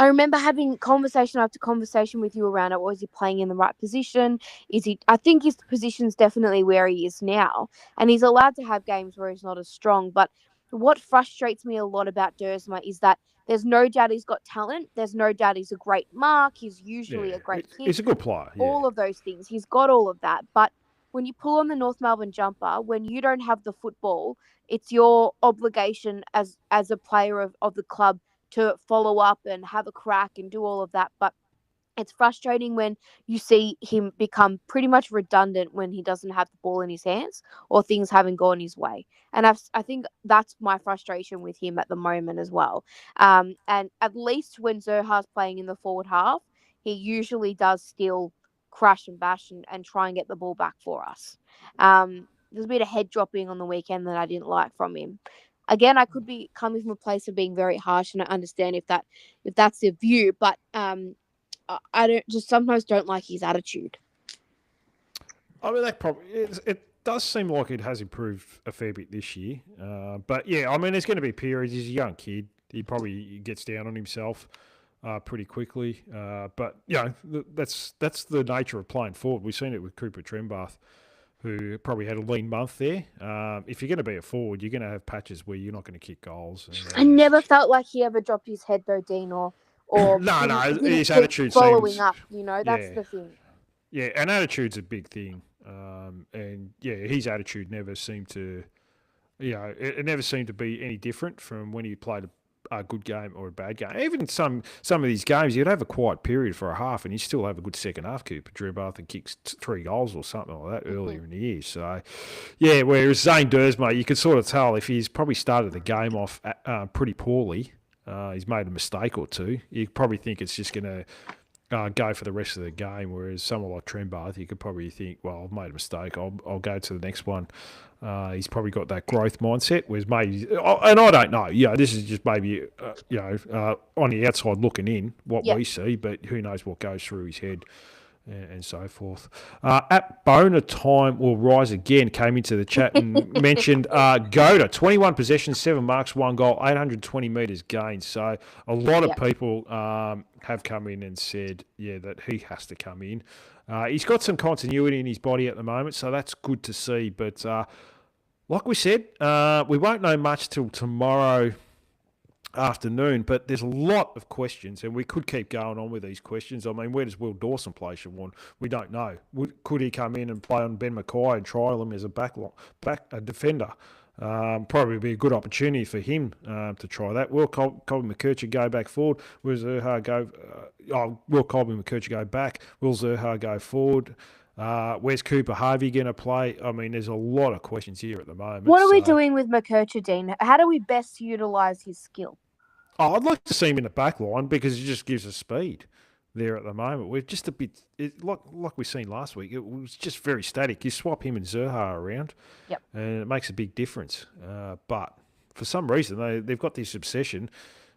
remember having conversation after conversation with you around it. Was he playing in the right position? Is he? I think his position's definitely where he is now, and he's allowed to have games where he's not as strong. But what frustrates me a lot about Dersma is that there's no doubt he's got talent. There's no doubt he's a great mark. He's usually a great kick. He's a good player. All of those things. He's got all of that. But when you pull on the North Melbourne jumper, when you don't have the football, it's your obligation as a player of the club to follow up and have a crack and do all of that. But it's frustrating when you see him become pretty much redundant when he doesn't have the ball in his hands or things haven't gone his way. And I think that's my frustration with him at the moment as well. And at least when Zerha's playing in the forward half, he usually does still crash and bash and try and get the ball back for us. There's a bit of head dropping on the weekend that I didn't like from him. Again, I could be coming from a place of being very harsh, and I understand if that's the view, but I sometimes don't like his attitude. I mean, it does seem like it has improved a fair bit this year, but yeah, I mean, there's going to be periods. He's a young kid; he probably gets down on himself pretty quickly. But that's the nature of playing forward. We've seen it with Cooper Trembath, who probably had a lean month there. If you're going to be a forward, you're going to have patches where you're not going to kick goals. I never felt like he ever dropped his head though, Dean, or his attitude following seems, up. That's the thing. Yeah, and attitude's a big thing. And his attitude never seemed to, it never seemed to be any different from when he played a good game or a bad game. Even some of these games, you'd have a quiet period for a half and you still have a good second half. Cooper Trembath and kicks 3 goals or something like that earlier in the year. So, whereas Zane Dersma, you could sort of tell if he's probably started the game off pretty poorly, he's made a mistake or two, you probably think it's just going to go for the rest of the game, whereas someone like Trembath, you could probably think, well, I've made a mistake, I'll go to the next one. He's probably got that growth mindset, whereas maybe, and I don't know, this is just maybe, on the outside looking in, what we see, but who knows what goes through his head and so forth. At Bona Time Will Rise Again came into the chat and mentioned Goda, 21 possessions, 7 marks, 1 goal, 820 metres gained. So a lot of people have come in and said, that he has to come in. He's got some continuity in his body at the moment, so that's good to see. But like we said, we won't know much till tomorrow afternoon, but there's a lot of questions, and we could keep going on with these questions. I mean, where does Will Dawson play, Siobhan? We don't know. Could he come in and play on Ben Mackay and trial him as a defender? Probably be a good opportunity for him to try that. Will Colby McKercher go back forward? Will Zerha go? Will Colby McKercher go back? Will Zerha go forward? Where's Cooper Harvey going to play? I mean, there's a lot of questions here at the moment. What are we doing with McKercher, Dean? How do we best utilise his skill? I'd like to see him in the back line because he just gives us speed there at the moment. We're just a bit, like we seen last week, it was just very static. You swap him and Zerha around, and it makes a big difference. But for some reason, they've got this obsession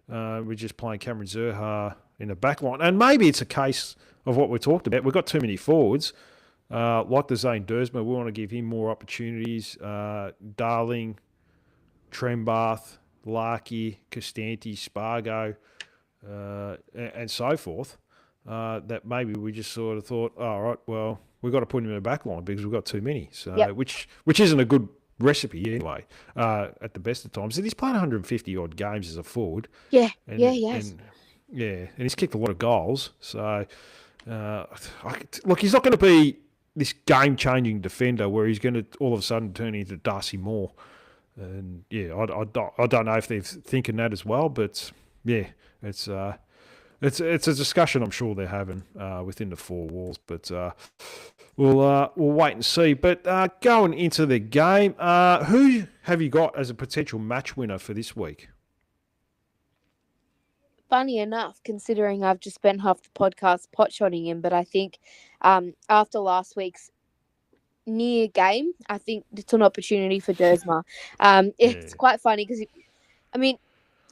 with just playing Cameron Zerha in the back line. And maybe it's a case of what we talked about. We've got too many forwards. Like the Zane Dersma, we want to give him more opportunities. Darling, Trembath, Larkey, Costanti, Spargo, and so forth, that maybe we just sort of thought, all right, well, we've got to put him in the back line because we've got too many. So, which isn't a good recipe anyway, at the best of times. And he's played 150-odd games as a forward. He has. And he's kicked a lot of goals. So, look, he's not going to be this game-changing defender where he's going to all of a sudden turn into Darcy Moore. And I don't know if they're thinking that as well, but it's a discussion I'm sure they're having within the 4 walls. But we'll wait and see. But going into the game, who have you got as a potential match winner for this week? Funny enough, considering I've just spent half the podcast potshotting him, but I think after last week's near game, I think it's an opportunity for Dersma. It's quite funny because,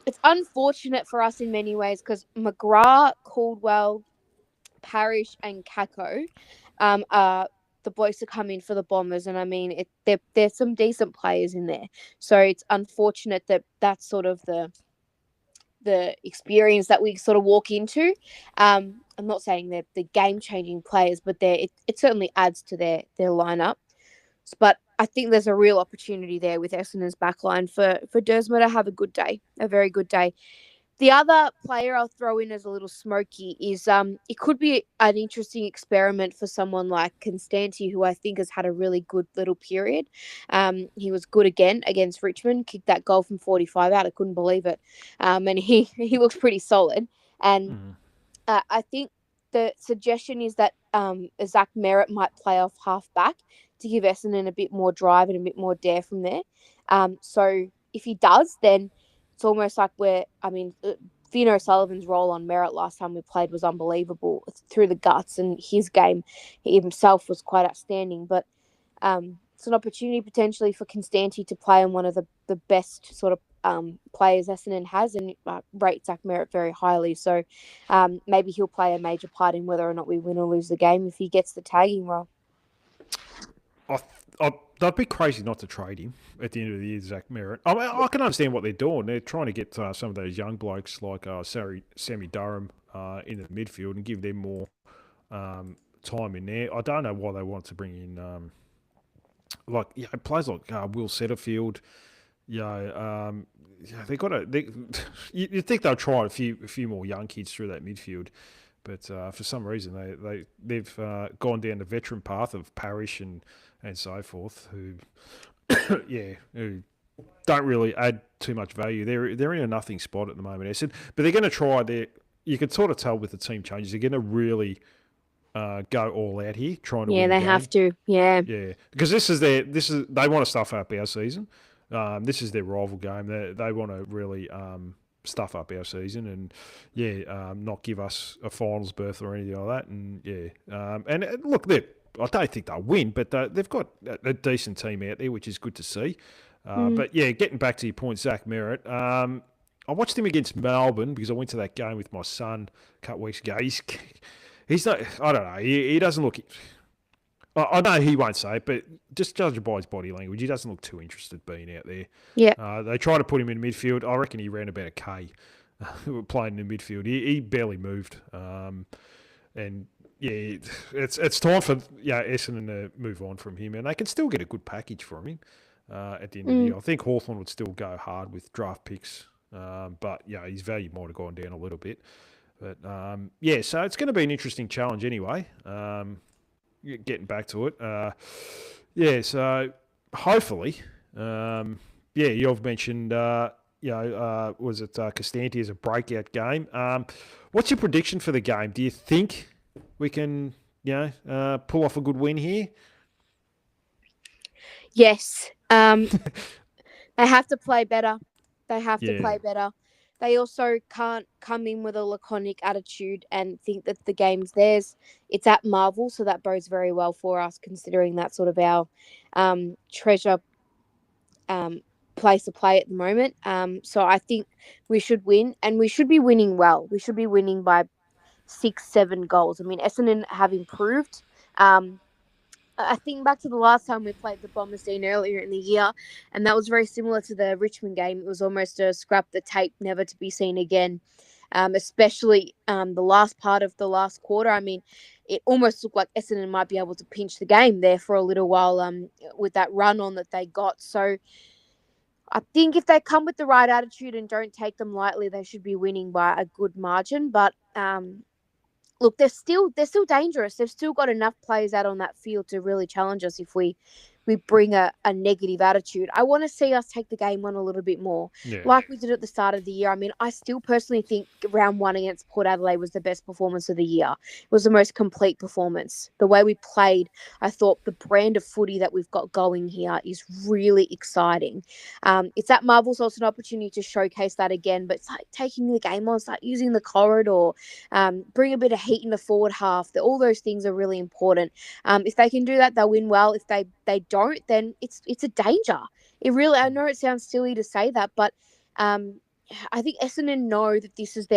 it's unfortunate for us in many ways because McGrath, Caldwell, Parrish, and Kako are the boys to come in for the Bombers, and I mean, there's some decent players in there. So it's unfortunate that that's sort of the experience that we sort of walk into. I'm not saying they're the game changing players, but it certainly adds to their lineup. But I think there's a real opportunity there with Essendon's backline for Dersma to have a good day, a very good day. The other player I'll throw in as a little smoky is it could be an interesting experiment for someone like Constanti, who I think has had a really good little period. He was good again against Richmond, kicked that goal from 45 out. I couldn't believe it. And he looks pretty solid. And I think the suggestion is that Zach Merritt might play off half back to give Essendon a bit more drive and a bit more dare from there. So if he does, then it's almost like Fino Sullivan's role on Merritt last time we played was unbelievable through the guts, and his game himself was quite outstanding. But it's an opportunity potentially for Constanti to play on one of the best sort of players Essendon has, and rate Zach Merritt very highly. So maybe he'll play a major part in whether or not we win or lose the game if he gets the tagging role. That'd be crazy not to trade him at the end of the year, Zach Merritt. I mean, I can understand what they're doing. They're trying to get some of those young blokes like Sammy Durham in the midfield and give them more time in there. I don't know why they want to bring in players like Will Setterfield. They got you think they'll try a few more young kids through that midfield, but for some reason they've gone down the veteran path of Parrish and so forth, who don't really add too much value. They're in a nothing spot at the moment, Essendon, but they're going to try. You can sort of tell with the team changes, they're going to really go all out here, trying to win the game. Have to. Yeah, because they want to stuff up our season. This is their rival game. They want to really stuff up our season and not give us a finals berth or anything like that. And look, I don't think they'll win, but they've got a decent team out there, which is good to see. But getting back to your point, Zach Merritt. I watched him against Melbourne because I went to that game with my son a couple of weeks ago. He's not. I don't know. He doesn't look. I know he won't say it, but just judging by his body language, he doesn't look too interested being out there. Yeah. They tried to put him in midfield. I reckon he ran about a K playing in midfield. He barely moved. It's time for Essendon to move on from him, and they can still get a good package from him at the end of the year. I think Hawthorn would still go hard with draft picks, but his value might have gone down a little bit. But so it's going to be an interesting challenge anyway. Getting back to it, so hopefully, you've mentioned, was it Costanti as a breakout game? What's your prediction for the game? Do you think we can, pull off a good win here? Yes. They have to play better. Play better. They also can't come in with a laconic attitude and think that the game's theirs. It's at Marvel, so that bodes very well for us, considering that's sort of our treasure place to play at the moment. So I think we should win, and we should be winning well. We should be winning by 6-7 goals. I mean, Essendon have improved. I think back to the last time we played the Bombers Dean earlier in the year, and that was very similar to the Richmond game. It was almost a scrap the tape, never to be seen again, especially the last part of the last quarter. I mean, it almost looked like Essendon might be able to pinch the game there for a little while with that run on that they got. So I think if they come with the right attitude and don't take them lightly, they should be winning by a good margin. But look, they're still dangerous. They've still got enough players out on that field to really challenge us if we bring a negative attitude. I want to see us take the game on a little bit more, like we did at the start of the year. I mean, I still personally think round 1 against Port Adelaide was the best performance of the year. It was the most complete performance. The way we played, I thought the brand of footy that we've got going here is really exciting. It's at Marvel, so it's an opportunity to showcase that again, but it's like taking the game on, start using the corridor, bring a bit of heat in the forward half. All those things are really important. If they can do that, they'll win well. If they don't, then it's a danger. It really, I know it sounds silly to say that, but I think Essendon know that this is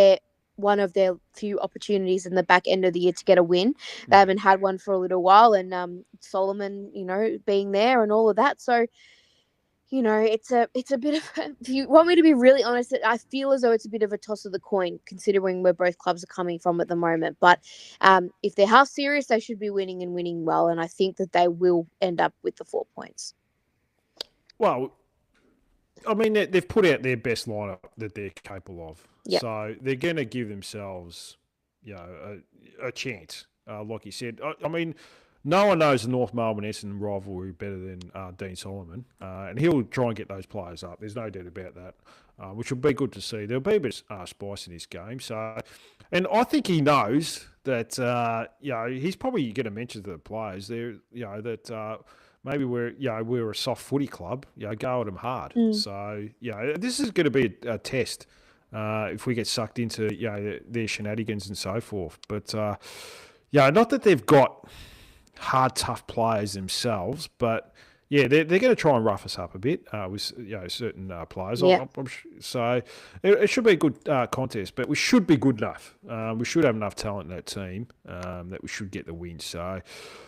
one of their few opportunities in the back end of the year to get a win. They haven't had one for a little while, and Solomon, being there and all of that. So, it's a bit of if you want me to be really honest, I feel as though it's a bit of a toss of the coin considering where both clubs are coming from at the moment. But if they're half serious, they should be winning and winning well, and I think that they will end up with the 4 points. Well, I mean, they've put out their best lineup that they're capable of. Yep. So they're going to give themselves, a chance. Like you said, I mean, no one knows the North Melbourne Essendon rivalry better than Dean Solomon, and he'll try and get those players up. There's no doubt about that, which will be good to see. There'll be a bit of spice in this game. So, and I think he knows that, he's probably going to mention to the players there, that. Maybe we're a soft footy club. Go at them hard. So this is going to be a test if we get sucked into their shenanigans and so forth. But not that they've got hard, tough players themselves, but they're going to try and rough us up a bit with certain players. Yeah. So it should be a good contest, but we should be good enough. We should have enough talent in that team that we should get the win. So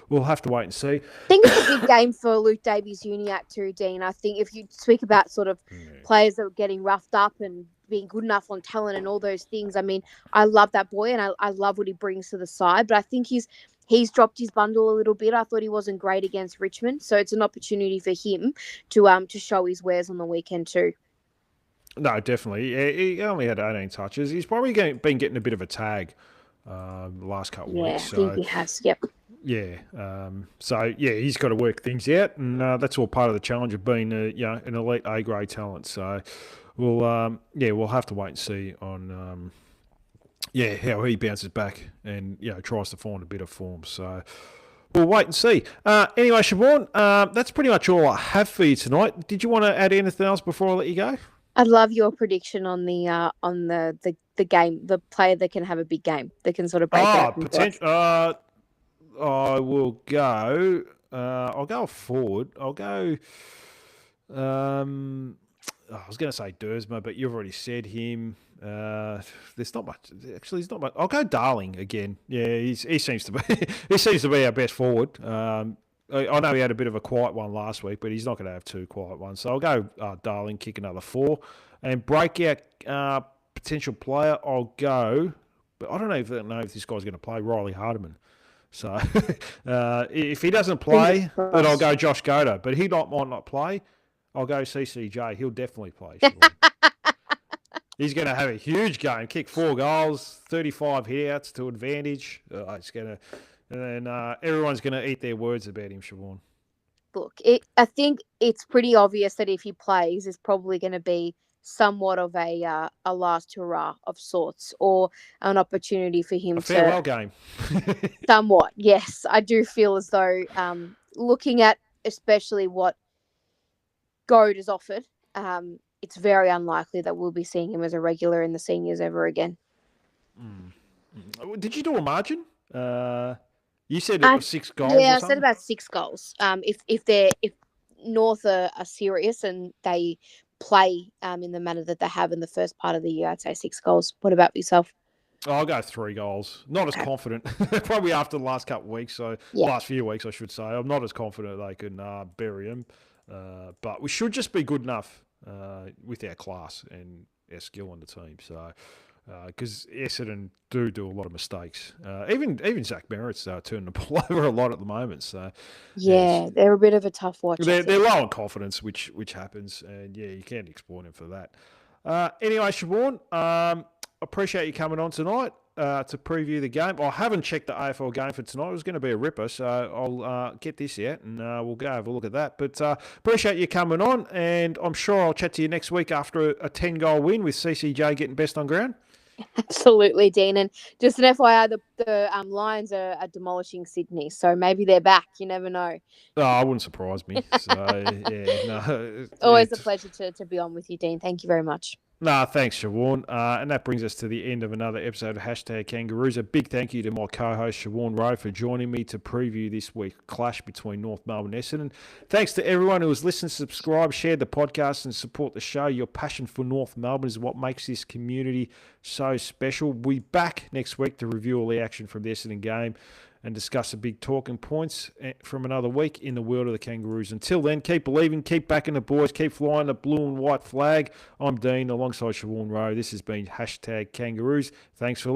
we'll have to wait and see. I think it's a big game for Luke Davies-Uniacke too, Dean. I think if you speak about sort of players that are getting roughed up and being good enough on talent and all those things, I mean, I love that boy and I love what he brings to the side, but I think he's dropped his bundle a little bit. I thought he wasn't great against Richmond, so it's an opportunity for him to show his wares on the weekend too. No, definitely. He only had 18 touches. He's probably been getting a bit of a tag the last couple of weeks. Yeah, I think he has. Yep. Yeah. He's got to work things out, and that's all part of the challenge of being an elite A-grade talent. So we'll have to wait and see on how he bounces back and tries to find a bit of form. So we'll wait and see. Anyway, Siobhan, that's pretty much all I have for you tonight. Did you want to add anything else before I let you go? I'd love your prediction on the game, the player that can have a big game, that can sort of break out. Potential. I will go. I'll go forward. I'll go. I was going to say Dersma, but you've already said him. There's not much. Actually, there's not much. I'll go Darling again. Yeah, he seems to be our best forward. I know he had a bit of a quiet one last week, but he's not going to have two quiet ones. So I'll go Darling, kick another 4, and breakout potential player. I'll go, but I don't know if this guy's going to play Riley Hardiman. So if he doesn't play, then I'll go Josh Goda. But he might not play. I'll go CCJ. He'll definitely play. He's going to have a huge game. Kick 4 goals, 35 hitouts to advantage. It's going to, and then everyone's going to eat their words about him, Siobhan. Look, I think it's pretty obvious that if he plays, it's probably going to be somewhat of a last hurrah of sorts, or an opportunity for him a farewell game. Somewhat, yes. I do feel as though, looking at especially what Goad has offered, it's very unlikely that we'll be seeing him as a regular in the seniors ever again. Did you do a margin? You said it was 6 goals. Yeah, I said about 6 goals. If North are serious and they play in the manner that they have in the first part of the year, I'd say 6 goals. What about yourself? I'll go 3 goals. Not as confident. Probably after the last couple of weeks, last few weeks, I should say. I'm not as confident they can bury him. But we should just be good enough with our class and our skill on the team. So, because Essendon do a lot of mistakes. Even Zach Merritt's turning the ball over a lot at the moment. So yeah, they're a bit of a tough watch. They're low on confidence, which happens, and you can't exploit them for that. Anyway, Siobhan, appreciate you coming on tonight to preview the game. I haven't checked the AFL game for tonight. It was going to be a ripper, so I'll get this out and we'll go have a look at that. But appreciate you coming on, and I'm sure I'll chat to you next week after a 10-goal win with CCJ getting best on ground. Absolutely, Dean. And just an FYI, the Lions are demolishing Sydney, so maybe they're back. You never know. Oh, it wouldn't surprise me. So, yeah, no. Always a pleasure to be on with you, Dean. Thank you very much. Nah, thanks, Siobhan. And that brings us to the end of another episode of Hashtag Kangaroos. A big thank you to my co-host, Siobhan Rowe, for joining me to preview this week's clash between North Melbourne and Essendon. Thanks to everyone who has listened, subscribed, shared the podcast and support the show. Your passion for North Melbourne is what makes this community so special. We'll be back next week to review all the action from the Essendon game and discuss the big talking points from another week in the world of the Kangaroos. Until then, keep believing, keep backing the boys, keep flying the blue and white flag. I'm Dean alongside Siobhan Rowe. This has been Hashtag Kangaroos. Thanks for